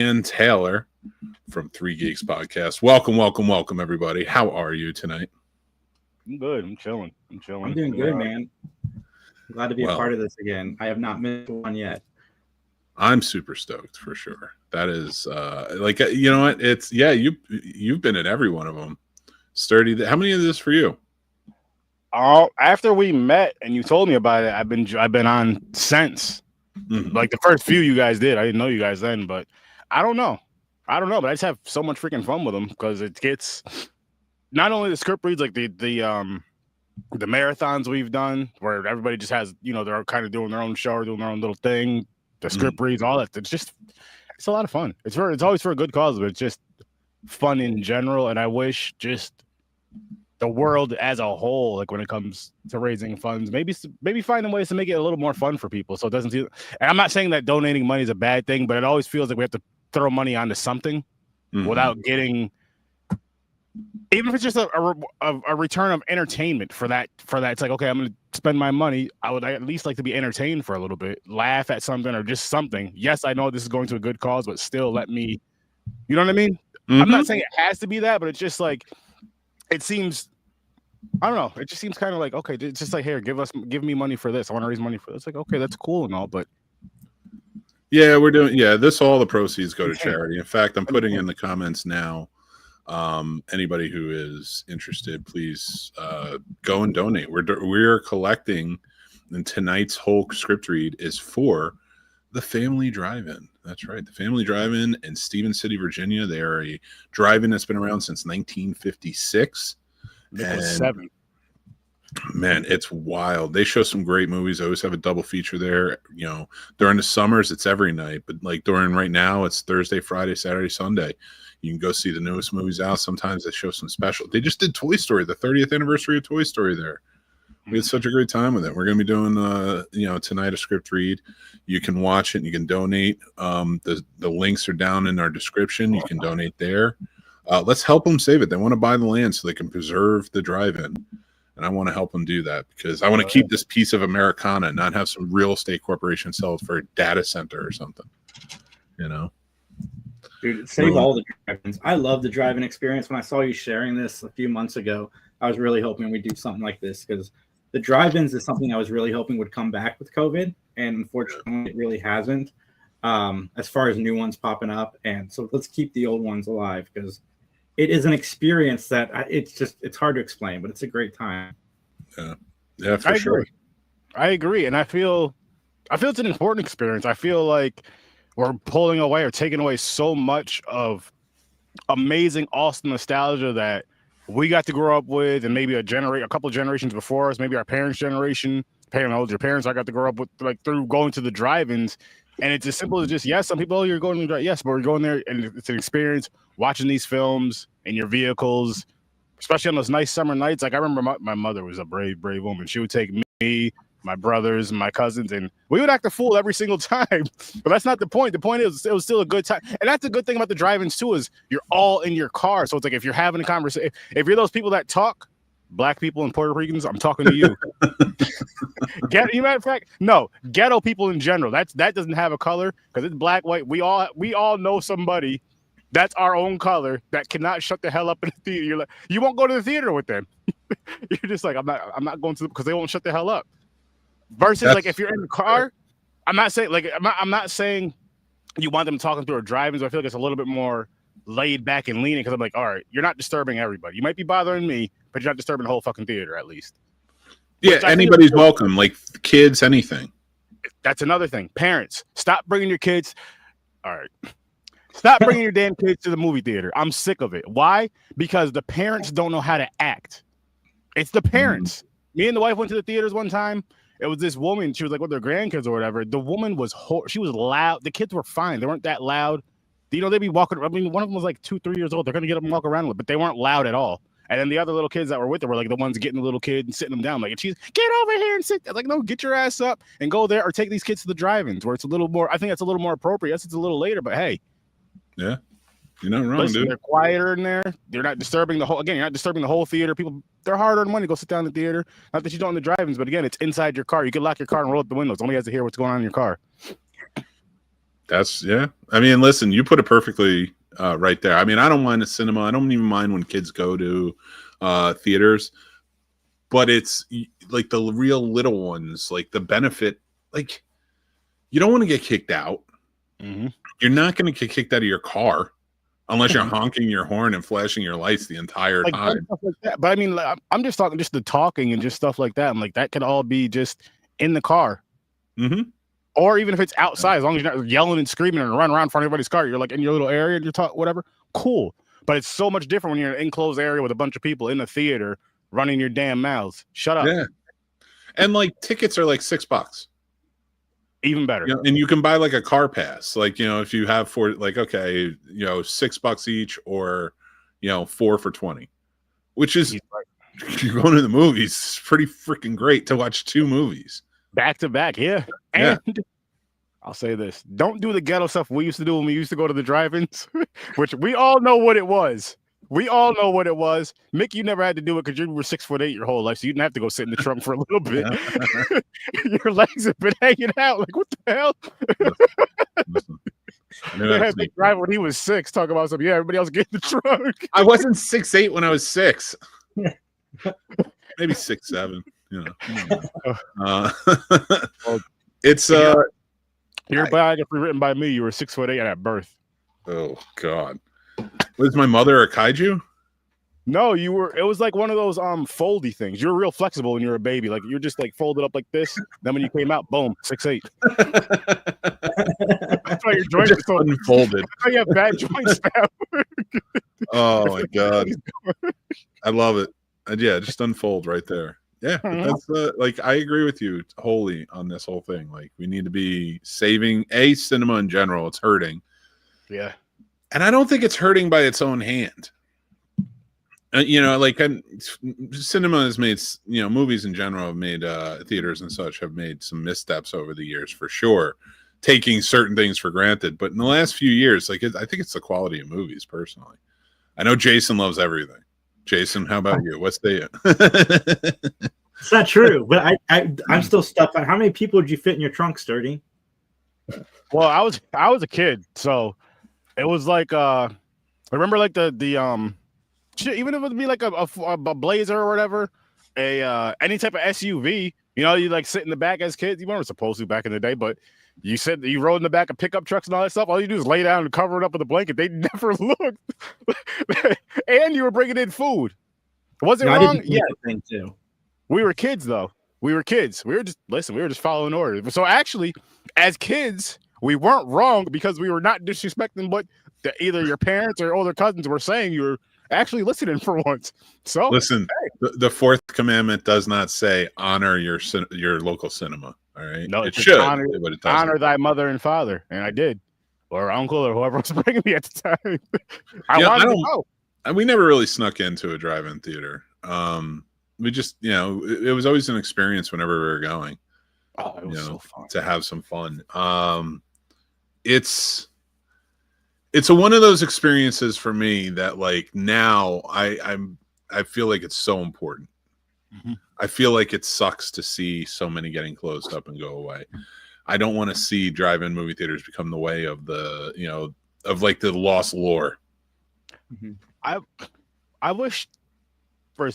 and Taylor from Three Geeks Podcast. Welcome, everybody. How are you tonight? I'm good. I'm chilling. I'm doing good, man. Glad to be a part of this again. I have not missed one yet. I'm super stoked for sure. That is you know what? It's you've been at every one of them. Sturdy. How many of this for you? After we met and you told me about it, I've been on since. Mm-hmm. Like the first few you guys did. I didn't know you guys then, but I don't know, but I just have so much freaking fun with them because it gets not only the script reads, like the marathons we've done where everybody just has, they're kind of doing their own show or doing their own little thing. The script reads, all that. It's a lot of fun. It's always for a good cause, but it's just fun in general. And I wish just the world as a whole, like when it comes to raising funds, maybe finding ways to make it a little more fun for people. So it doesn't feel, and I'm not saying that donating money is a bad thing, but it always feels like we have to throw money onto something without getting, even if it's just a return of entertainment for that. It's like, okay, I'm going to spend my money. I would at least like to be entertained for a little bit, laugh at something or just something. Yes, I know this is going to a good cause, but still let me, you know what I mean? Mm-hmm. I'm not saying it has to be that, but it's just like, it seems, I don't know. It just seems kind of like, okay, it's just like, here, give me money for this. I want to raise money for this. It's like, okay, that's cool and all, but. Yeah, we're doing, all the proceeds go to charity. In fact, I'm putting in the comments now. Anybody who is interested, please go and donate. We're collecting, and tonight's whole script read is for the Family Drive-In. That's right, the Family Drive-In in Stephen City, Virginia. They are a drive-in that's been around since 1956. Mick was 7. Man, it's wild. They show some great movies. I always have a double feature there. During the summers, it's every night, but like during right now, it's Thursday, Friday, Saturday, Sunday. You can go see the newest movies out. Sometimes they show some special. They just did Toy Story, the 30th anniversary of Toy Story there. We had such a great time with it. We're going to be doing, tonight a script read. You can watch it and you can donate. The links are down in our description. You can donate there. Let's help them save it. They want to buy the land so they can preserve the drive-in. And I want to help them do that because I want to keep this piece of Americana and not have some real estate corporation sell it for a data center or something, Dude, save all the drive-ins. I love the drive-in experience. When I saw you sharing this a few months ago, I was really hoping we'd do something like this because the drive-ins is something I was really hoping would come back with COVID, and unfortunately, it really hasn't. As far as new ones popping up, and so let's keep the old ones alive because it is an experience that it's hard to explain, but it's a great time. Yeah, for sure. I agree, and I feel it's an important experience. I feel like we're pulling away or taking away so much of amazing, awesome nostalgia that we got to grow up with, and maybe a couple of generations before us, maybe our parents' generation, your parents, I got to grow up with like through going to the drive-ins, and it's as simple as just some people, you're going to the drive, yes, but we're going there, and it's an experience watching these films in your vehicles, especially on those nice summer nights. Like I remember my mother was a brave woman. She would take me, my brothers, and my cousins, and we would act a fool every single time. But that's not the point. The point is it was still a good time. And that's the good thing about the drive-ins too, is you're all in your car. So it's like if you're having a conversation, if you're those people that talk, Black people and Puerto Ricans, I'm talking to you. Matter of fact, no, ghetto people in general. That doesn't have a color because it's black, white. We all know somebody that's our own color that cannot shut the hell up in the theater. You're like, you won't go to the theater with them. You're just like, I'm not going to, because they won't shut the hell up. Versus like if you're in the car, I'm not saying you want them talking through a drive-in. So I feel like it's a little bit more laid back and leaning because I'm like, all right, you're not disturbing everybody. You might be bothering me, but you're not disturbing the whole fucking theater at least. Yeah, anybody's welcome, like kids, anything. That's another thing. Parents, stop bringing your kids. All right. Stop bringing your damn kids to the movie theater. I'm sick of it. Why? Because the parents don't know how to act. It's the parents. Me and the wife went to the theaters one time. It was this woman. She was like with her grandkids or whatever. The woman was she was loud. The kids were fine. They weren't that loud. They'd be walking. I mean, one of them was like 2-3 years old. They're gonna get up and walk around with, but they weren't loud at all. And then the other little kids that were with her were like the ones getting the little kid and sitting them down. Like, and she's, get over here and sit. I'm like, no, get your ass up and go there, or take these kids to the drive-ins where it's a little more. I think that's a little more appropriate. Yes, it's a little later, but hey. Yeah. You're not wrong, dude. They're quieter in there. You're not disturbing the whole. Again, you're not disturbing the whole theater. People, they're hard-earned money to go sit down in the theater. Not that you don't in the drive-ins, but again, it's inside your car. You can lock your car and roll up the windows. Nobody has to hear what's going on in your car. That's yeah. I mean, listen, you put it perfectly right there. I mean, I don't mind the cinema. I don't even mind when kids go to theaters, but it's like the real little ones, like the benefit, like you don't want to get kicked out. Mm-hmm. You're not going to get kicked out of your car unless you're honking your horn and flashing your lights the entire Like, time. stuff like that. But I mean, like, I'm just talking just the talking and just stuff like that. I'm like, that could all be just in the car. Mm-hmm. Or even if it's outside, as long as you're not yelling and screaming and running around in front of everybody's car, you're like in your little area and you're talking whatever. Cool. But it's so much different when you're in an enclosed area with a bunch of people in the theater running your damn mouths. Shut up. Yeah. And like tickets are like $6. Even better. You know, and you can buy like a car pass, like, you know, if you have like, okay, you know, $6 each, or, you know, 4 for 20, which is you're going to the movies. It's pretty freaking great to watch 2 movies back to back. Yeah. And I'll say this, don't do the ghetto stuff we used to do when we used to go to the drive-ins, which we all know what it was. We all know what it was. Mick, you never had to do it because you were 6'8" your whole life, so you didn't have to go sit in the trunk for a little bit. Your legs have been hanging out. Like, what the hell? Listen. They had Mick drive when he was 6, talking about something. Yeah, everybody else get in the trunk. I wasn't 6'8" when I was 6. Maybe 6'7", you know. It's your biography written by me. You were 6'8" at birth. Oh God. Was my mother a kaiju? No, you were. It was like one of those foldy things. You're real flexible when you're a baby. Like you're just like folded up like this. Then when you came out, boom, 6'8". That's why your joints are so unfolded. That's why you have bad joints now. Oh my God, I love it. And yeah, just unfold right there. Yeah, but that's like I agree with you wholly on this whole thing. Like we need to be saving cinema in general. It's hurting. Yeah. And I don't think it's hurting by its own hand. You know, like cinema has made, you know, movies in general have made, theaters and such have made some missteps over the years for sure, taking certain things for granted. But in the last few years, like I think it's the quality of movies personally. I know Jason loves everything. Jason, how about you? What's the? It's not true, but I'm still stuck on how many people did you fit in your trunk, Sturdy? Well, I was a kid, so it was like I remember like the shit, even if it would be like a Blazer or whatever, any type of SUV, you know, you like sit in the back as kids. You weren't supposed to back in the day, but you said you rode in the back of pickup trucks and all that stuff. All you do is lay down and cover it up with a blanket. They never looked. And you were bringing in food. Was it wrong? Yeah. Thing too. We were kids though. We were kids. We were just following orders. So actually, as kids, we weren't wrong because we were not disrespecting what either your parents or older cousins were saying. You were actually listening for once. So listen, the 4th commandment does not say honor your local cinema. All right, no, it should, honor, but it doesn't. Honor thy mother and father, and I did, or uncle, or whoever was bringing me at the time. I wanted to go. We never really snuck into a drive-in theater. We just, you know, it was always an experience whenever we were going. Oh, it was so fun to have some fun. It's one of those experiences for me that like now I feel like it's so important. Mm-hmm. I feel like it sucks to see so many getting closed up and go away. I don't want to see drive-in movie theaters become the way of the, you know, of like the lost lore. Mm-hmm. I wish for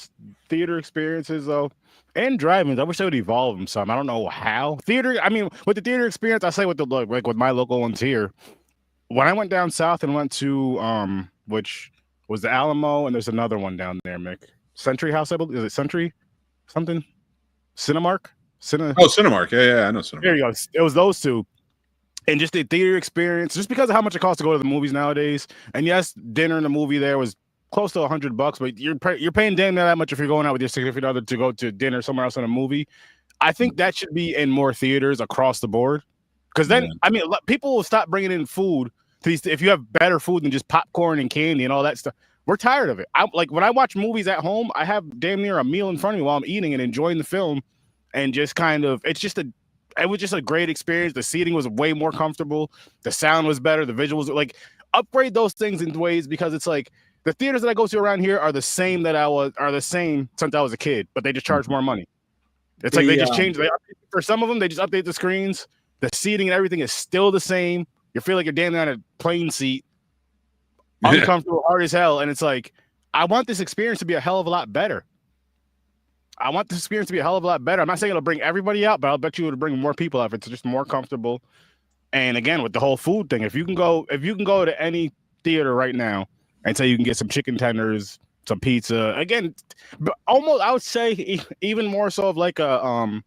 theater experiences though, and drive-ins, I wish they would evolve them some. I don't know how. Theater, I mean, with the theater experience, I say with the like with my local ones here. When I went down south and went to which was the Alamo, and there's another one down there, Mick. Century House, I believe. Is it Century? Something? Cinemark? Cinemark. Yeah, I know Cinemark. There you go. It was those two. And just the theater experience, just because of how much it costs to go to the movies nowadays. And yes, dinner and the movie there was close to $100, but you're paying damn near that much if you're going out with your significant other to go to dinner somewhere else in a movie. I think that should be in more theaters across the board. Because then, I mean, people will stop bringing in food to these. If you have better food than just popcorn and candy and all that stuff, we're tired of it. Like when I watch movies at home, I have damn near a meal in front of me while I'm eating and enjoying the film, and just kind of, it was just a great experience. The seating was way more comfortable. The sound was better. The visuals, like, upgrade those things in ways, because it's like the theaters that I go to around here are the same since I was a kid, but they just charge more money. It's like they just change. For some of them, they just update the screens. The seating and everything is still the same. You feel like you're damn on a plane seat, uncomfortable, hard as hell, and it's like, I want this experience to be a hell of a lot better. I'm not saying it'll bring everybody out, but I'll bet you it'll bring more people out if it's just more comfortable. And again, with the whole food thing, if you can go to any theater right now and say you can get some chicken tenders, some pizza, again, but almost I would say even more so of like a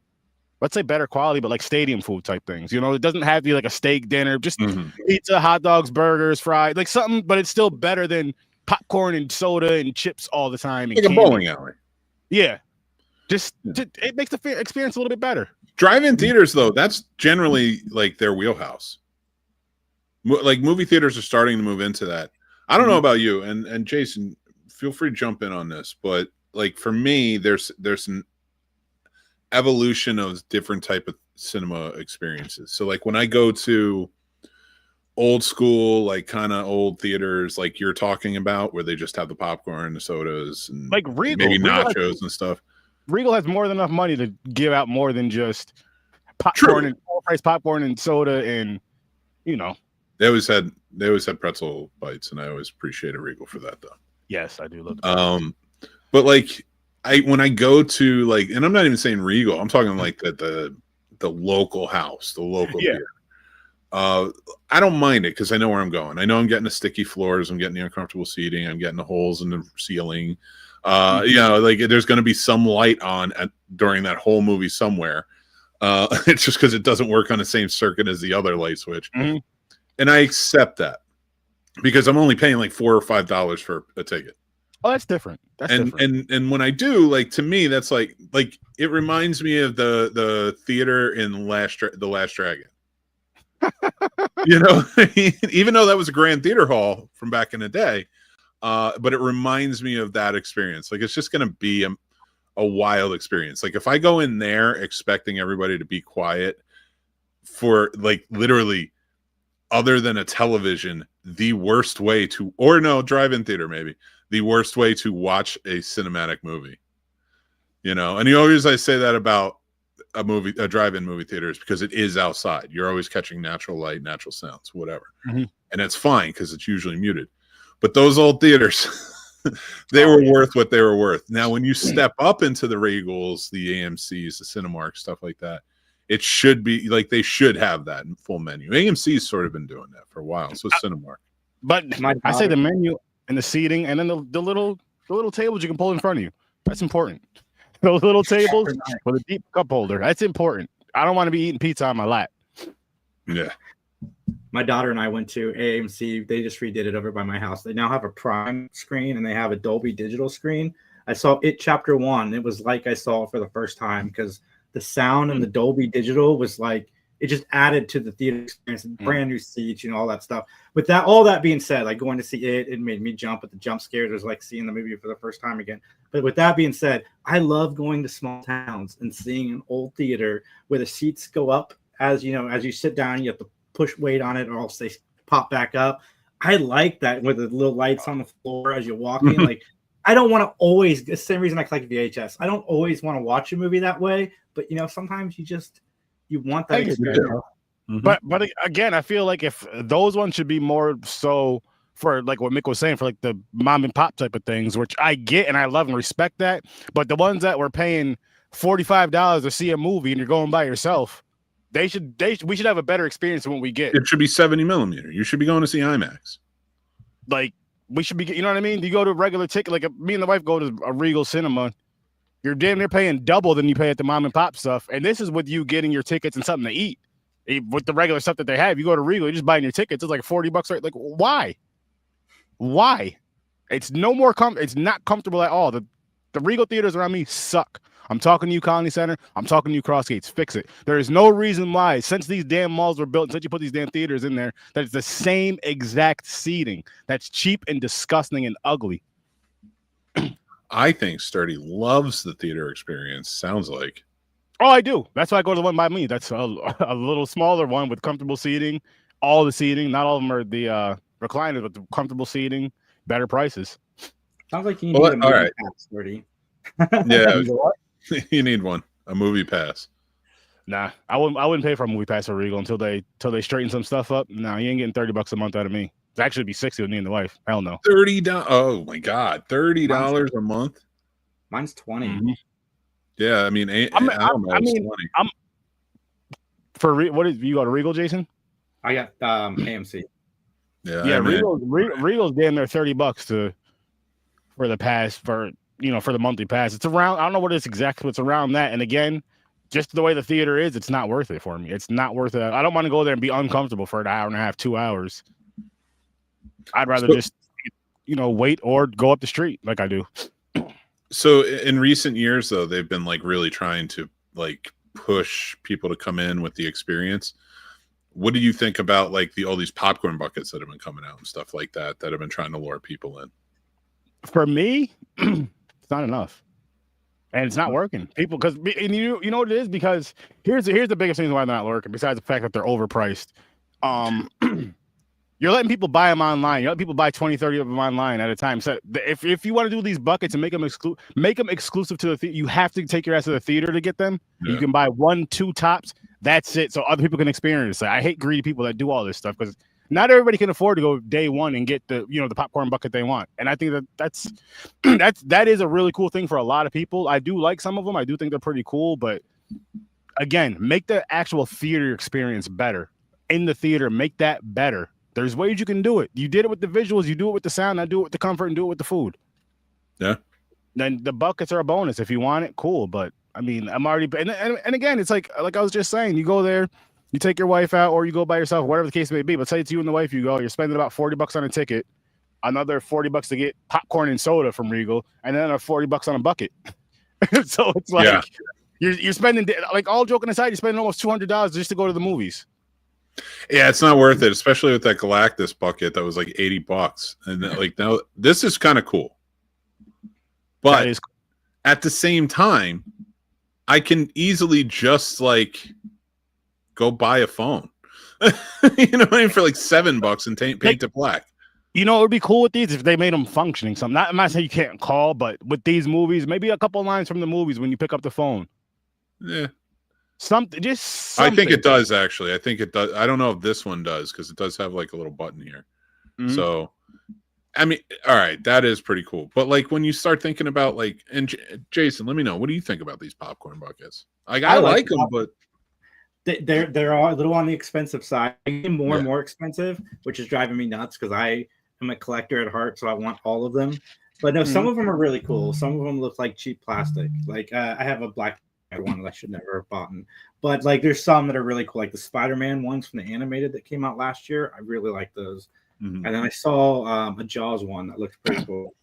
let's say better quality, but like stadium food type things. You know, it doesn't have to be like a steak dinner, just pizza, hot dogs, burgers, fries, like something, but it's still better than popcorn and soda and chips all the time. Like a bowling alley. Yeah. It makes the experience a little bit better. Drive-in theaters, though, that's generally like their wheelhouse. Like movie theaters are starting to move into that. I don't know about you, and Jason, feel free to jump in on this, but like for me, there's an evolution of different type of cinema experiences. So like when I go to old school, like kind of old theaters, like you're talking about, where they just have the popcorn, the sodas, and like Regal, maybe nachos and stuff. Regal has more than enough money to give out more than just popcorn and full price popcorn and soda, and you know they always had pretzel bites, and I always appreciated Regal for that, though. Yes, I do love that. But like when I go to like, and I'm not even saying Regal, I'm talking like the local house, the local theater. I don't mind it because I know where I'm going. I know I'm getting the sticky floors, I'm getting the uncomfortable seating, I'm getting the holes in the ceiling. You know, like there's going to be some light on during that whole movie somewhere. It's just because it doesn't work on the same circuit as the other light switch, and I accept that because I'm only paying like $4 or $5 for a ticket. Oh, that's different. And when I do, like, to me, that's like it reminds me of the theater in the Last Dragon. You know, even though that was a grand theater hall from back in the day, but it reminds me of that experience. Like, it's just going to be a wild experience. Like, if I go in there expecting everybody to be quiet for like literally, other than a television, the worst way to, or no, drive-in theater maybe, the worst way to watch a cinematic movie. You know, and I say that about a drive-in movie theaters because it is outside. You're always catching natural light, natural sounds, whatever. And it's fine because it's usually muted. But those old theaters, they were worth what they were worth. Now, when you step up into the Regals, the AMCs, the Cinemark, stuff like that, it should be like they should have that in full menu. AMC's sort of been doing that for a while. So Cinemark. But I say the menu and the seating, and then the little tables you can pull in front of you. That's important. Those little tables with a deep cup holder. That's important. I don't want to be eating pizza on my lap. Yeah. My daughter and I went to AMC. They just redid it over by my house. They now have a Prime screen and they have a Dolby Digital screen. I saw it Chapter 1. It was like I saw it for the first time because the sound and the Dolby Digital was like, it just added to the theater experience, brand new seats, you know, all that stuff. With that, all that being said, like going to see it made me jump at the jump scares. It was like seeing the movie for the first time again. But with that being said, I love going to small towns and seeing an old theater where the seats go up as you know, as you sit down, you have to push weight on it or else they pop back up. I like that with the little lights on the floor as you're walking. Like, I don't want to always, the same reason I collect VHS. I don't always want to watch a movie that way, but you know, sometimes you want that experience. But again, I feel like if those ones should be more so for like what Mick was saying, for like the mom and pop type of things, which I get and I love and respect that. But the ones that were paying $45 to see a movie and you're going by yourself, we should have a better experience than what we get. It should be 70 millimeter. You should be going to see IMAX. Like, we should be, you know what I mean? You go to a regular ticket, like me and the wife go to a Regal Cinema. You're damn near paying double than you pay at the mom and pop stuff. And this is with you getting your tickets and something to eat. With the regular stuff that they have, you go to Regal, you're just buying your tickets. It's like $40, right? Like, why? It's no more it's not comfortable at all. The Regal theaters around me suck. I'm talking to you, Colony Center. I'm talking to you, Crossgates. Fix it. There is no reason why, since these damn malls were built, since you put these damn theaters in there, that it's the same exact seating. That's cheap and disgusting and ugly. I think Sturdy loves the theater experience. Sounds like. Oh, I do. That's why I go to the one by me. That's a little smaller one with comfortable seating. All the seating. Not all of them are the recliners, but the comfortable seating, better prices. Sounds like you need a movie pass, Sturdy. Yeah. You need one. A movie pass. Nah, I wouldn't pay for a movie pass for Regal until they straighten some stuff up. No, you ain't getting $30 a month out of me. It'd actually be 60 with me and the wife. Hell no. $30. Oh my God, $30 a month. Mine's 20. Mm-hmm. Yeah, I mean, I don't know. I mean, 20. I'm what did you go to Regal, Jason? I got AMC. Yeah, Regal's damn near $30 for the pass for the monthly pass. It's around, I don't know what it's exactly, but it's around that. And again, just the way the theater is, it's not worth it for me. It's not worth it. I don't want to go there and be uncomfortable for an hour and a half, 2 hours. I'd rather just wait or go up the street like I do. So in recent years, though, they've been like really trying to like push people to come in with the experience. What do you think about like all these popcorn buckets that have been coming out and stuff like that have been trying to lure people in? For me, it's not enough, and it's not working. People, because you know what it is, because here's the biggest reason why they're not working. Besides the fact that they're overpriced, you're letting people buy them online. You're letting people buy 20, 30 of them online at a time. So if you want to do these buckets and make them exclusive to the theater, you have to take your ass to the theater to get them. Yeah. You can buy 1, 2 tops. That's it. So other people can experience it. I hate greedy people that do all this stuff because not everybody can afford to go day one and get the popcorn bucket they want. And I think that is a really cool thing for a lot of people. I do like some of them. I do think they're pretty cool. But again, make the actual theater experience better. In the theater, make that better. There's ways you can do it. You did it with the visuals. You do it with the sound. I do it with the comfort and do it with the food. Yeah. Then the buckets are a bonus. If you want it, cool. But I mean, I'm already, and again, it's like I was just saying, you go there, you take your wife out, or you go by yourself, whatever the case may be. But say it's you and the wife, you go, you're spending about $40 on a ticket, another $40 to get popcorn and soda from Regal, and then another $40 on a bucket. So it's like you're spending, like, all joking aside, you're spending almost $200 just to go to the movies. Yeah, it's not worth it, especially with that Galactus bucket that was like $80. And like, now this is kind of cool. But at the same time, I can easily just like go buy a phone. You know what I mean? For like $7 and paint it black. You know, it would be cool with these if they made them functioning. I'm not saying you can't call, but with these movies, maybe a couple lines from the movies when you pick up the phone. Yeah. Something. I think it does, actually. I think it does. I don't know if this one does, because it does have like a little button here. Mm-hmm. So, I mean, all right, that is pretty cool. But like when you start thinking about like, and Jason, let me know, what do you think about these popcorn buckets? Like, I like them, but they're all a little on the expensive side. More and more expensive, which is driving me nuts because I am a collector at heart, so I want all of them. But no, some of them are really cool. Some of them look like cheap plastic. Like I have a black one that I should never have bought. But like there's some that are really cool, like the Spider-Man ones from the animated that came out last year. I really like those. Mm-hmm. And then I saw a Jaws one that looks pretty cool.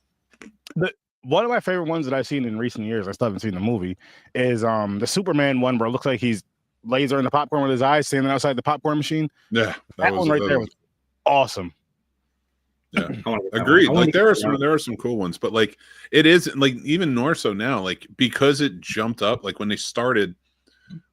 One of my favorite ones that I've seen in recent years, I still haven't seen the movie, is the Superman one where it looks like he's laser in the popcorn with his eyes standing outside the popcorn machine. Yeah, that one right there was awesome. Yeah, agreed. Like there are some cool ones, but like it is like even more so now, like because it jumped up. Like when they started,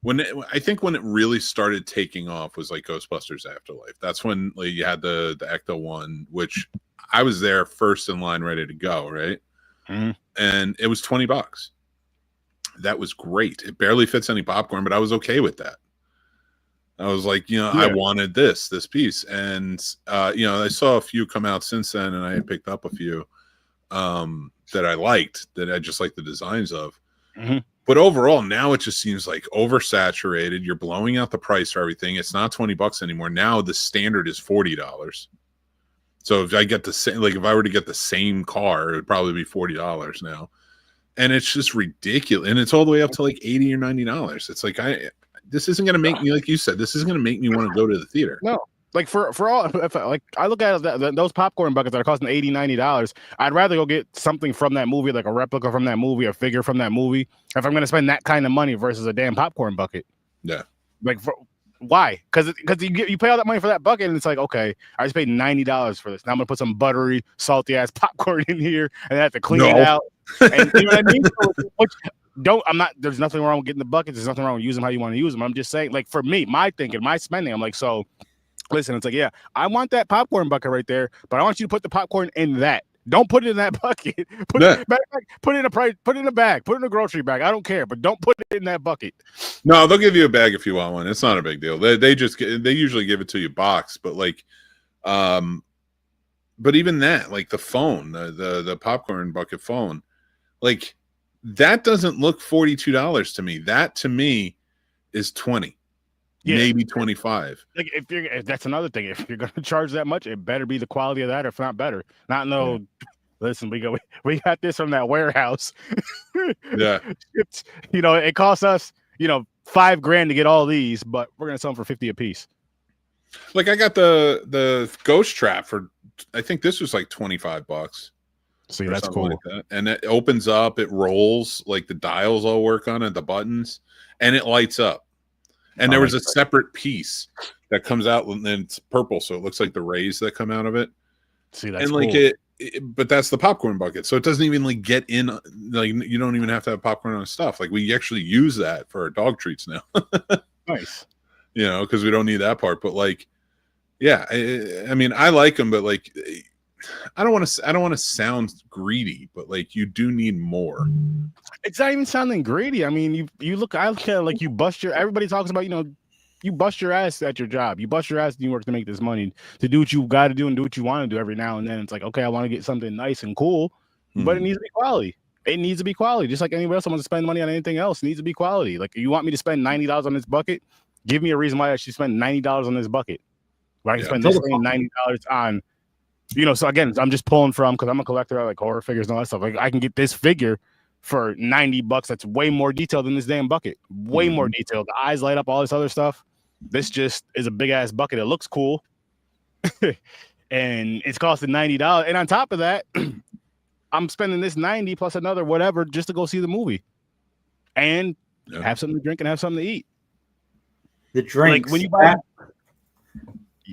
I think when it really started taking off was like Ghostbusters Afterlife. That's when like you had the Ecto one, which I was there first in line, ready to go, right? Mm-hmm. And it was $20. That was great. It barely fits any popcorn, but I was okay with that. I was like, I wanted this piece. And, I saw a few come out since then, and I had picked up a few that I liked, that I just like the designs of. Mm-hmm. But overall, now it just seems like oversaturated. You're blowing out the price for everything. It's not $20 anymore. Now the standard is $40. So if I get the same, like if I were to get the same car, it would probably be $40 now. And it's just ridiculous. And it's all the way up to like $80 or $90. It's like, this isn't going to make me, like you said, this isn't going to make me want to go to the theater. No, like for all, if I look at those popcorn buckets that are costing $80, $90, I'd rather go get something from that movie, like a replica from that movie, a figure from that movie, if I'm going to spend that kind of money versus a damn popcorn bucket. Yeah. Like, why? Because you pay all that money for that bucket, and it's like, okay, I just paid $90 for this. Now I'm going to put some buttery, salty ass popcorn in here, and I have to clean it out. And you know what I mean? There's nothing wrong with getting the buckets. There's nothing wrong with using them how you want to use them. I'm just saying, like, for me, my thinking, my spending, I'm like, so listen, it's like, yeah, I want that popcorn bucket right there, but I want you to put the popcorn in that. Don't put it in that bucket. Put Yeah. it back, put it in a price, put it in a bag, put it in a grocery bag. I don't care, but don't put it in that bucket. No, they'll give you a bag if you want one. It's not a big deal. They usually give it to you box, but like, but even that, like the phone, the popcorn bucket phone, like that doesn't look $42 to me. That to me is 20, maybe 25. Like if that's another thing. If you're gonna charge that much, it better be the quality of that, if not better. Not no. Yeah. Listen, we got this from that warehouse. Yeah, it costs us $5,000 to get all these, but we're gonna sell them for 50 a piece. Like I got the ghost trap for, I think this was like $25. See, that's cool. Like that. And it opens up, it rolls, like the dials all work on it, the buttons, and it lights up. And there was a separate piece that comes out, and it's purple, so it looks like the rays that come out of it. See, that's and like cool. But that's the popcorn bucket, so it doesn't even like get in. Like you don't even have to have popcorn on stuff. Like we actually use that for our dog treats now. Nice, because we don't need that part. But like, yeah, I mean, I like them, but like, I don't want to sound greedy, but like, you do need more. It's not even sounding greedy. I mean, you look. I look at it like you bust your. Everybody talks about you bust your ass at your job. You bust your ass in New York to make this money, to do what you got to do and do what you want to do every now and then. It's like, okay, I want to get something nice and cool, but it needs to be quality. It needs to be quality. Just like anybody else wants to spend money on anything else, it needs to be quality. Like, you want me to spend $90 on this bucket? Give me a reason why I should spend $90 on this bucket. Where I can spend this same $90 on, so again, I'm just pulling from, because I'm a collector. I like horror figures and all that stuff. Like, I can get this figure for $90 that's way more detailed than this damn bucket. Way more detailed. The eyes light up, all this other stuff. This just is a big ass bucket. It looks cool. And it's costing $90. And on top of that, I'm spending this 90 plus another whatever just to go see the movie. And have something to drink and have something to eat. The drinks. Like when you buy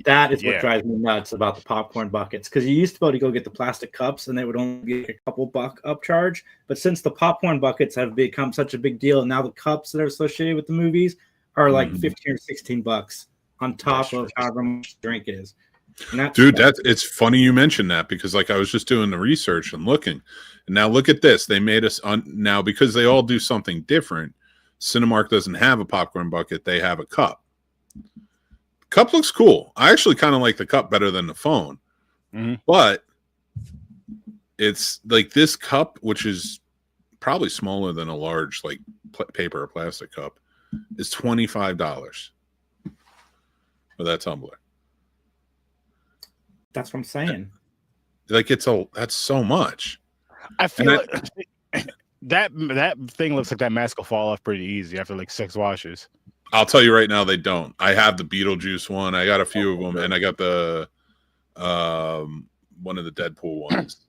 that is what drives me nuts about the popcorn buckets, because you used to be able to go get the plastic cups and they would only be a couple buck upcharge. But since the popcorn buckets have become such a big deal, and now the cups that are associated with the movies are like 15 or 16 bucks on top of however much the drink is. Dude, it's funny you mentioned that, because like I was just doing the research and looking, and now look at this. They made us now, because they all do something different. Cinemark doesn't have a popcorn bucket; they have a cup. Cup looks cool. I actually kind of like the cup better than the phone, but it's like this cup, which is probably smaller than a large like paper or plastic cup, is $25 for that tumbler. That's what I'm saying. Like that's so much. I feel like that thing looks like that mask will fall off pretty easy after like 6 washes. I'll tell you right now, they don't. I have the Beetlejuice one. I got a few of them, and I got the one of the Deadpool ones.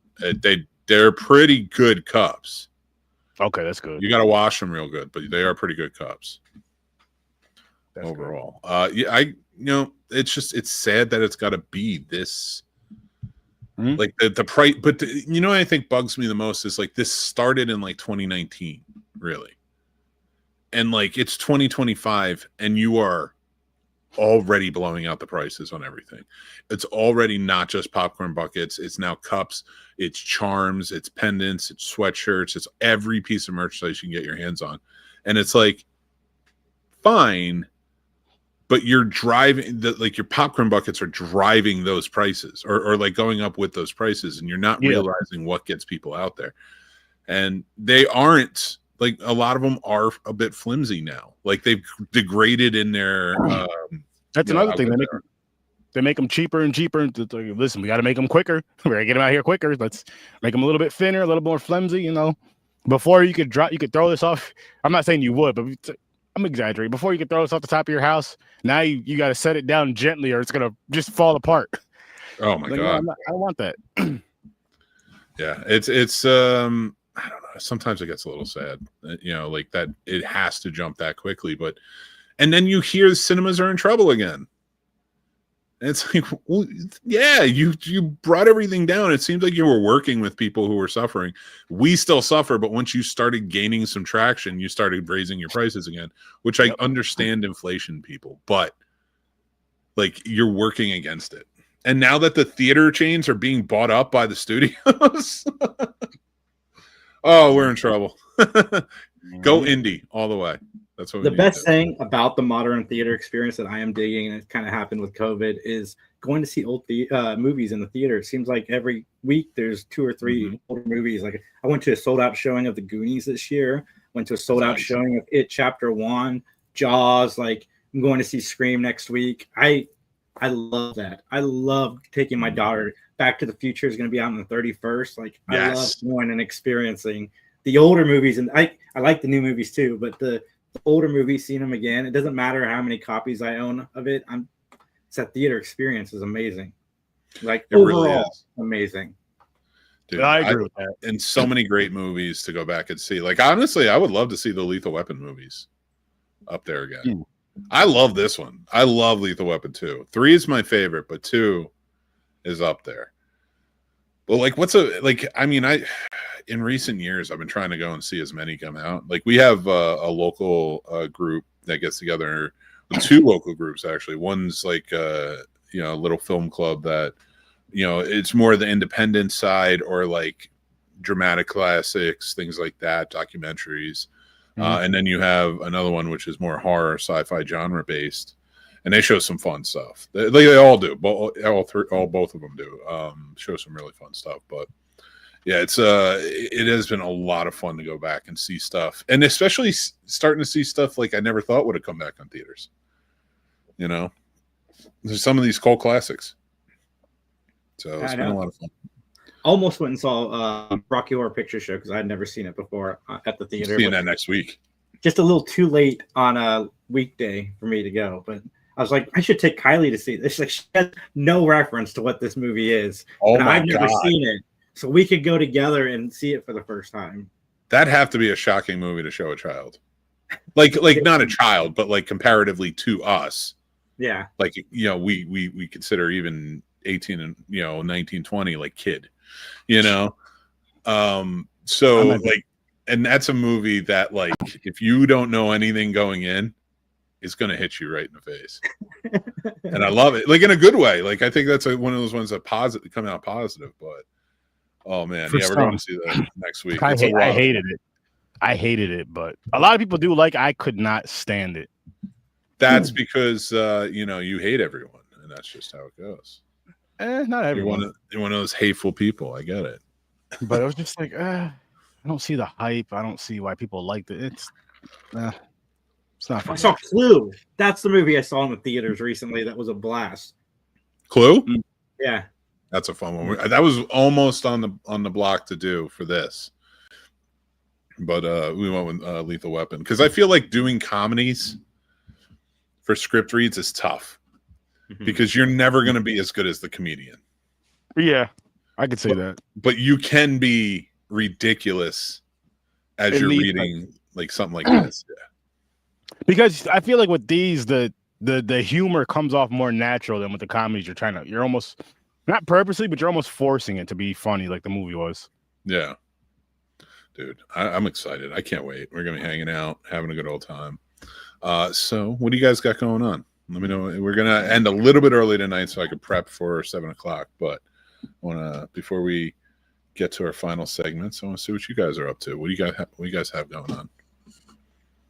They're pretty good cups. Okay, that's good. You got to wash them real good, but they are pretty good cups. That's overall. It's sad that it's got to be this. Like the price, but what I think bugs me the most is like this started in like 2019, really. And like it's 2025 and you are already blowing out the prices on everything. It's already not just popcorn buckets. It's now cups, it's charms, it's pendants, it's sweatshirts, it's every piece of merchandise you can get your hands on. And it's like, fine, but you're driving like your popcorn buckets are driving those prices or like going up with those prices, and you're not realizing what gets people out there. And they aren't. Like a lot of them are a bit flimsy now. Like they've degraded in their. That's another thing. They make them cheaper and cheaper. And like, listen, we got to make them quicker. We're gonna get them out here quicker. Let's make them a little bit thinner, a little more flimsy. Before you could throw this off. I'm not saying you would, but I'm exaggerating. Before you could throw this off the top of your house, now you got to set it down gently, or it's gonna just fall apart. Oh my god! No, I don't want that. Yeah, it's I don't know. Sometimes it gets a little sad, like that it has to jump that quickly. And then you hear the cinemas are in trouble again. And it's like, well, yeah, you brought everything down. It seems like you were working with people who were suffering. We still suffer, but once you started gaining some traction, you started raising your prices again, which I understand inflation, people, but like you're working against it. And now that the theater chains are being bought up by the studios, oh, we're in trouble. Go indie all the way. That's what the best thing about the modern theater experience that I am digging, and it kind of happened with COVID, is going to see old movies in the theater. It seems like every week there's 2 or 3 older movies. Like I went to a sold out showing of The Goonies this year. Went to a sold out showing of It Chapter 1, Jaws. Like I'm going to see Scream next week. I love that. I love taking my daughter. Back to the Future is going to be out on the 31st. Like I love going and experiencing the older movies, and I like the new movies too, but the older movies, seeing them again, it doesn't matter how many copies I own of it. It's that theater experience is amazing. Like it overall, really is amazing. Dude, I agree with that. And so many great movies to go back and see. Like honestly, I would love to see the Lethal Weapon movies up there again. I love this one. I love Lethal Weapon 2. 3 is my favorite, but 2 is up there. But like, in recent years, I've been trying to go and see as many come out. Like we have a local group that gets together, 2 local groups actually. One's like a little film club that it's more the independent side, or like dramatic classics, things like that, documentaries. And then you have another one which is more horror, sci-fi genre based, and they show some fun stuff. They all do, both of them do. Show some really fun stuff, but. Yeah, it has been a lot of fun to go back and see stuff, and especially starting to see stuff like I never thought would have come back on theaters. There's some of these cult classics, so it's been a lot of fun. Almost went and saw Rocky Horror Picture Show because I had never seen it before at the theater. Seeing that next week. Just a little too late on a weekday for me to go, but I was like, I should take Kylie to see this. Like she has no reference to what this movie is, and I've never seen it. So we could go together and see it for the first time. That'd have to be a shocking movie to show a child. Like not a child, but like comparatively to us. Yeah. Like, we consider even 18 and, 19, 20, like kid, So like, and that's a movie that like, if you don't know anything going in, it's going to hit you right in the face. And I love it. Like in a good way. Like, I think that's one of those ones that come out positive, but oh man, we're going to see that next week. I hated it. I hated it, but a lot of people do like. I could not stand it. That's because you hate everyone, and that's just how it goes. Not everyone. You're one of those hateful people. I get it. But I was just like, I don't see the hype. I don't see why people liked it. It's not. I saw Clue. That's the movie I saw in the theaters recently. That was a blast. Clue? Yeah. That's a fun one. That was almost on the block to do for this, but we went with Lethal Weapon because I feel like doing comedies for script reads is tough because you're never going to be as good as the comedian. Yeah, I could say that. But you can be ridiculous as you're reading like something like this. Yeah. Because I feel like with these, the humor comes off more natural than with the comedies. You're almost. Not purposely, but you're almost forcing it to be funny like the movie was. Yeah. Dude, I'm excited. I can't wait. We're going to be hanging out, having a good old time. So what do you guys got going on? Let me know. We're going to end a little bit early tonight so I can prep for 7 o'clock. But before we get to our final segments, I want to see what you guys are up to. What do you guys have going on?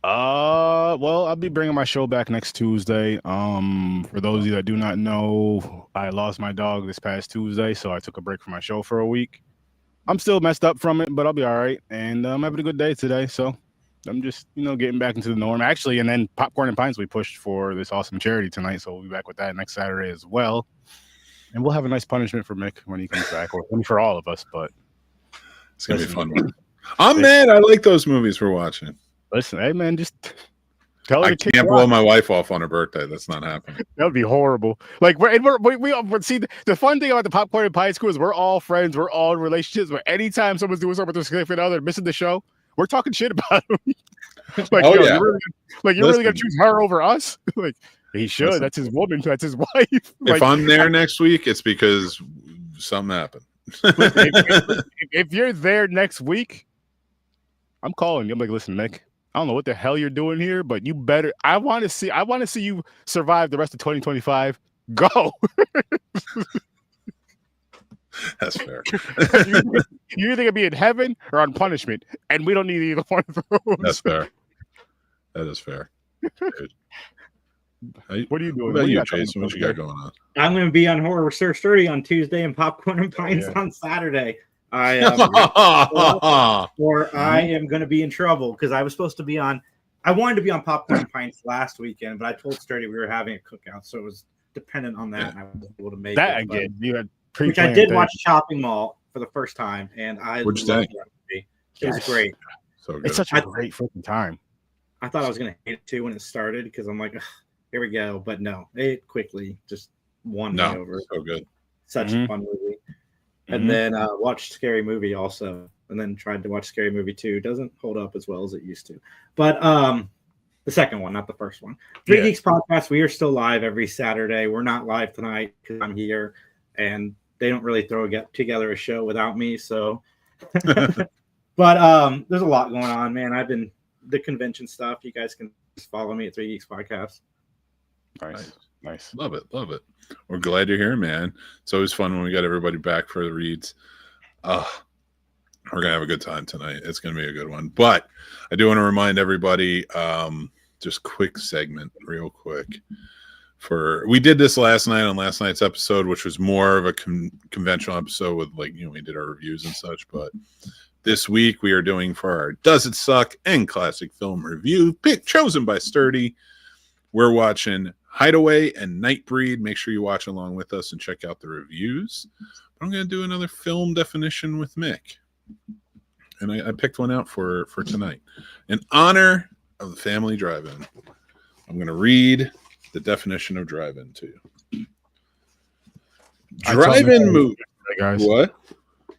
Well, I'll be bringing my show back next Tuesday. For those of you that do not know, I lost my dog this past Tuesday, so I took a break from my show for a week. I'm still messed up from it, but I'll be all right. And I'm having a good day today, so I'm just, getting back into the norm. Actually, and then Popcorn and Pints we pushed for this awesome charity tonight, so we'll be back with that next Saturday as well. And we'll have a nice punishment for Mick when he comes back, or for all of us, but it's gonna be a fun one. I'm mad. I like those movies we're watching. Listen, hey man, just tell her I can't blow my wife off on her birthday. That's not happening. That would be horrible. Like we see the fun thing about the Popcorn and Pie School is we're all friends, we're all in relationships. But anytime someone's doing something with their significant other, missing the show, we're talking shit about them. Like, oh yeah, you're really gonna choose her over us? Like he should. Listen. That's his woman. That's his wife. If I'm there next week, it's because something happened. if you're there next week, I'm calling you. I'm like, listen, Mick. I don't know what the hell you're doing here, but you better. I want to see you survive the rest of 2025 Go. That's fair. You're either gonna be in heaven or on punishment, and we don't need either one of those. That's fair. That is fair. Dude. What are you doing? What about What do you, got coming Jason? up What you got today? going on? I'm going to be on Horror Research 30 on Tuesday and Popcorn and Pints yeah. on Saturday. I am going to be in trouble because I was supposed to be on. I wanted to be on Popcorn and Pints last weekend, but I told Sturdy we were having a cookout, so it was dependent on that, and I wasn't able to make That it. again, you had Which I did watch Chopping Mall for the first time, and I What'd you loved think? that movie. It was great. So good. It's such a great freaking time. I thought I was going to hate it too when it started because I'm like, here we go. But no, it quickly just won me over. So good. Such a fun movie. And then watched Scary Movie also. And then tried to watch Scary Movie 2. Doesn't hold up as well as it used to. But the second one, not the first one. Three Geeks Podcast, we are still live every Saturday. We're not live tonight because I'm here. And they don't really get together a show without me. So, but there's a lot going on, man. I've been the convention stuff. You guys can just follow me at Three Geeks Podcast. Nice. Love it. We're glad you're here, man. It's always fun when we got everybody back for the reads. We're gonna have a good time tonight. It's gonna be a good one. But I do want to remind everybody, just quick segment, real quick. We did this last night on last night's episode, which was more of a conventional episode with we did our reviews and such. But this week we are doing for our Does It Suck and Classic Film Review chosen by Sturdy. We're watching Hideaway and Nightbreed. Make sure you watch along with us and check out the reviews. But I'm going to do another film definition with Mick. And I picked one out for tonight. In honor of the family drive-in, I'm going to read the definition of drive-in to you. Drive-in movie. Guys. What?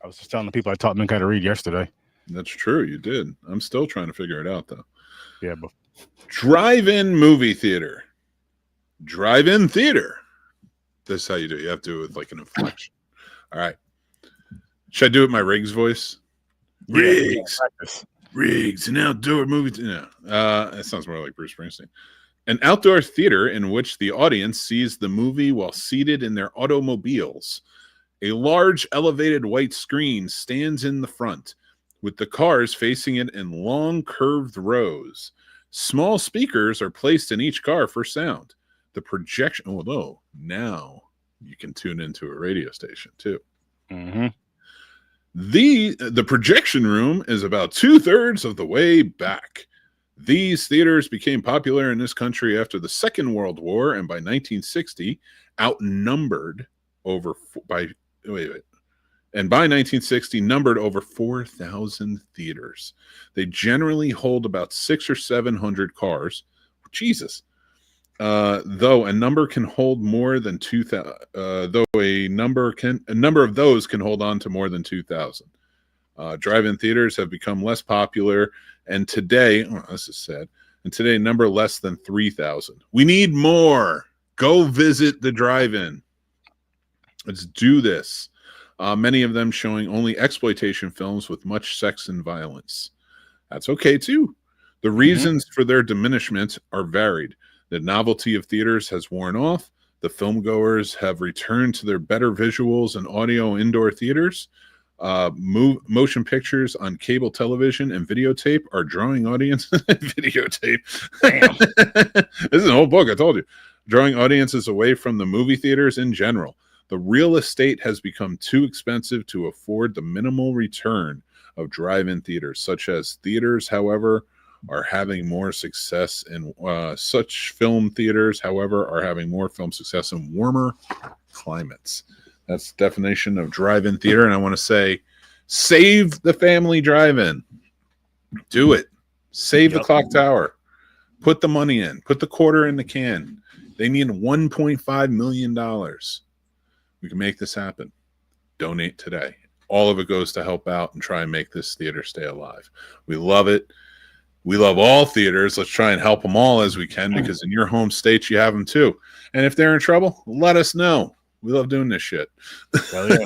I was just telling the people I taught Mick how to read yesterday. That's true. You did. I'm still trying to figure it out, though. Yeah, but drive-in movie theater. Drive-in theater. This is how you do it. You have to do it with like an inflection. All right. Should I do it with my Riggs voice? Riggs. Riggs, an outdoor movie. No. That sounds more like Bruce Springsteen. An outdoor theater in which the audience sees the movie while seated in their automobiles. A large elevated white screen stands in the front, with the cars facing it in long curved rows. Small speakers are placed in each car for sound. The projection, although now you can tune into a radio station too. Mm-hmm. The projection room is about 2/3 of the way back. These theaters became popular in this country after the Second World War, and by 1960, numbered over 4,000 theaters. They generally hold about 600 or 700 cars. Jesus. Though a number can hold more than 2,000, though a number of those can hold on to more than 2,000. Drive-in theaters have become less popular, and today, this is sad, and today number less than 3,000. We need more. Go visit the drive-in. Let's do this. Many of them showing only exploitation films with much sex and violence. That's okay too. The reasons for their diminishment are varied. The novelty of theaters has worn off. The filmgoers have returned to their better visuals and audio indoor theaters. Motion pictures on cable television and videotape are drawing audiences. Videotape. Damn. This is a whole book, I told you. Drawing audiences away from the movie theaters in general. The real estate has become too expensive to afford the minimal return of drive-in theaters. Such as theaters, however, are having more success in such film theaters, however, are having more film success in warmer climates. That's the definition of drive-in theater. And I want to say, save the family drive-in. Do it. Save the clock tower. Put the money in. Put the quarter in the can. They need $1.5 million. We can make this happen. Donate today. All of it goes to help out and try and make this theater stay alive. We love it. We love all theaters. Let's try and help them all as we can, because in your home state, you have them too. And if they're in trouble, let us know. We love doing this shit. Hell yeah.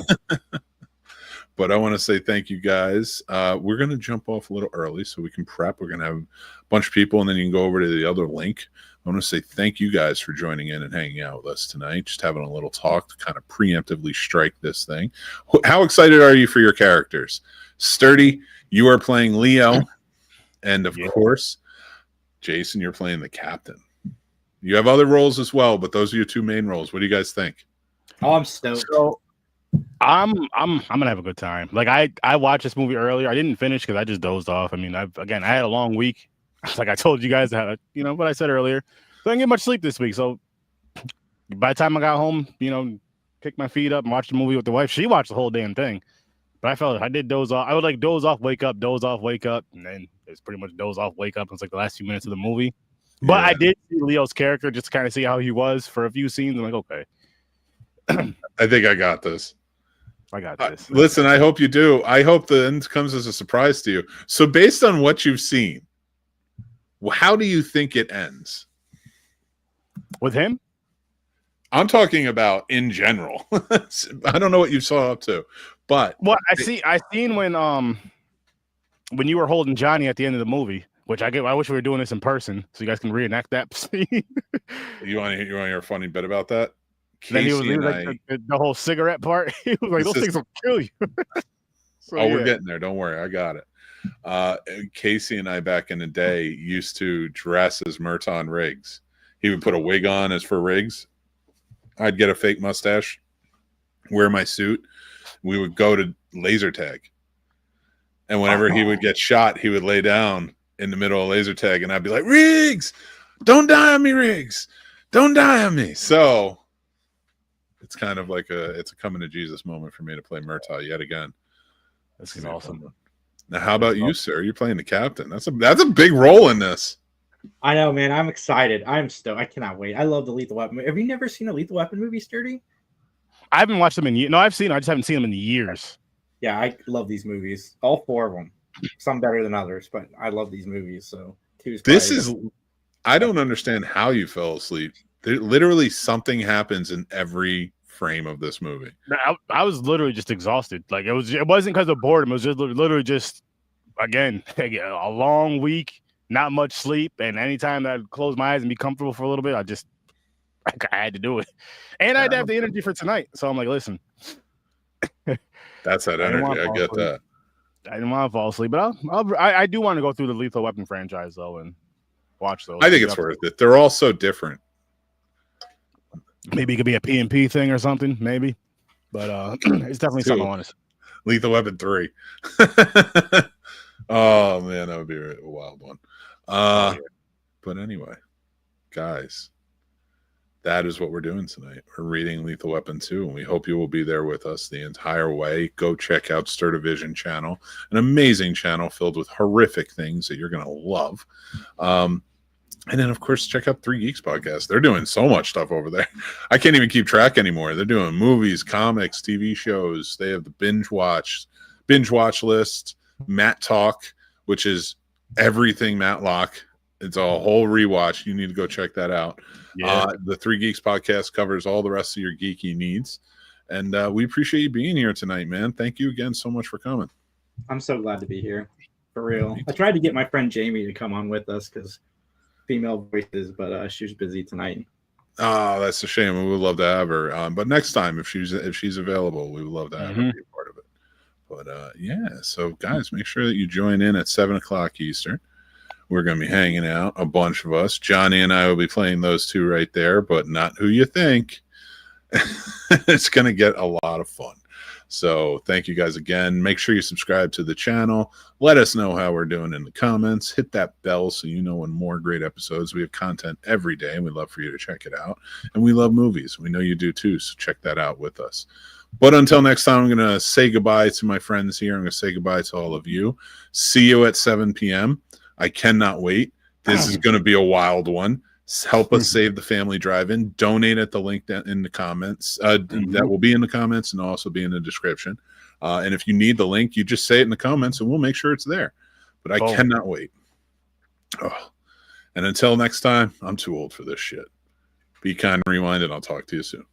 But I want to say thank you guys. We're going to jump off a little early so we can prep. We're going to have a bunch of people, and then you can go over to the other link. I want to say thank you guys for joining in and hanging out with us tonight, just having a little talk to kind of preemptively strike this thing. How excited are you for your characters? Sturdy, you are playing Leo. And, of course, Jason, you're playing the captain. You have other roles as well, but those are your two main roles. What do you guys think? Oh, I'm stoked. So I'm gonna have a good time. Like I watched this movie earlier. I didn't finish because I just dozed off. I mean, I had a long week. Like I told you guys, what I said earlier. So I didn't get much sleep this week. So by the time I got home, picked my feet up and watched the movie with the wife. She watched the whole damn thing. But I felt I did doze off. I would like doze off, wake up, and then it's pretty much doze off, wake up. It's like the last few minutes of the movie. But I did see Leo's character just to kind of see how he was for a few scenes. I'm like, okay. I think I got this. I got this. Listen, I hope you do. I hope the end comes as a surprise to you. So based on what you've seen, how do you think it ends? With him? I'm talking about in general. I don't know what you saw up to, but I seen when you were holding Johnny at the end of the movie, which I wish we were doing this in person so you guys can reenact that scene. You want to hear a funny bit about that? Then he was like the whole cigarette part. He was like, "Those things will kill you." We're getting there. Don't worry, I got it. Casey and I back in the day used to dress as Merton Riggs. He would put a wig on as for Riggs. I'd get a fake mustache, wear my suit. We would go to laser tag. And whenever he would get shot, he would lay down in the middle of laser tag, and I'd be like, "Riggs, don't die on me, Riggs. Don't die on me." So it's kind of like it's a coming to Jesus moment for me to play Murtaugh yet again. That's awesome. Now, how about you, sir? You're playing the captain. That's a big role in this. I know, man. I'm excited. I'm stoked. I cannot wait. I love the Lethal Weapon. Have you never seen a Lethal Weapon movie, Sturdy? I haven't watched them in years. No, I've seen them. I just haven't seen them in years. Yeah, I love these movies. All four of them. Some better than others, but I love these movies. So I don't understand how you fell asleep. Literally something happens in every frame of this movie. I was literally just exhausted. Like it wasn't because of boredom. It was just literally just again a long week, not much sleep, and anytime that I'd close my eyes and be comfortable for a little bit, I had to do it, and I'd have the energy for tonight. So I'm like, listen, that's that energy. I get that. I didn't want to fall asleep, but I do want to go through the Lethal Weapon franchise though and watch those. I think it's worth it. They're all so different. Maybe it could be a PMP thing or something, maybe. But it's definitely something I want to see. Lethal Weapon 3. Oh, man, that would be a wild one. But anyway, guys, that is what we're doing tonight. We're reading Lethal Weapon 2, and we hope you will be there with us the entire way. Go check out Stir Division channel, an amazing channel filled with horrific things that you're going to love. And then, of course, check out 3 Geeks Podcast. They're doing so much stuff over there. I can't even keep track anymore. They're doing movies, comics, TV shows. They have the binge watch list, Matt Talk, which is everything Matlock. It's a whole rewatch. You need to go check that out. Yeah. The 3 Geeks Podcast covers all the rest of your geeky needs. And we appreciate you being here tonight, man. Thank you again so much for coming. I'm so glad to be here. For real. I tried to get my friend Jamie to come on with us because female voices, but she was busy tonight. Oh, that's a shame. We would love to have her on, but next time if she's available, we would love to have her be a part of it. But yeah, so guys, make sure that you join in at 7:00 Eastern. We're going to be hanging out, a bunch of us. Johnny and I will be playing those two right there, but not who you think. It's going to get a lot of fun. So thank you guys again. Make sure you subscribe to the channel. Let us know how we're doing in the comments. Hit that bell so you know when more great episodes. We have content every day, and we'd love for you to check it out. And we love movies. We know you do too, so check that out with us. But until next time, I'm going to say goodbye to my friends here. I'm going to say goodbye to all of you. See you at 7 p.m. I cannot wait. This is going to be a wild one. Help us save the family drive-in. Donate at the link in the comments. That will be in the comments and also be in the description. And if you need the link, you just say it in the comments, and we'll make sure it's there. But I cannot wait. Oh. And until next time, I'm too old for this shit. Be kind and rewind, and I'll talk to you soon.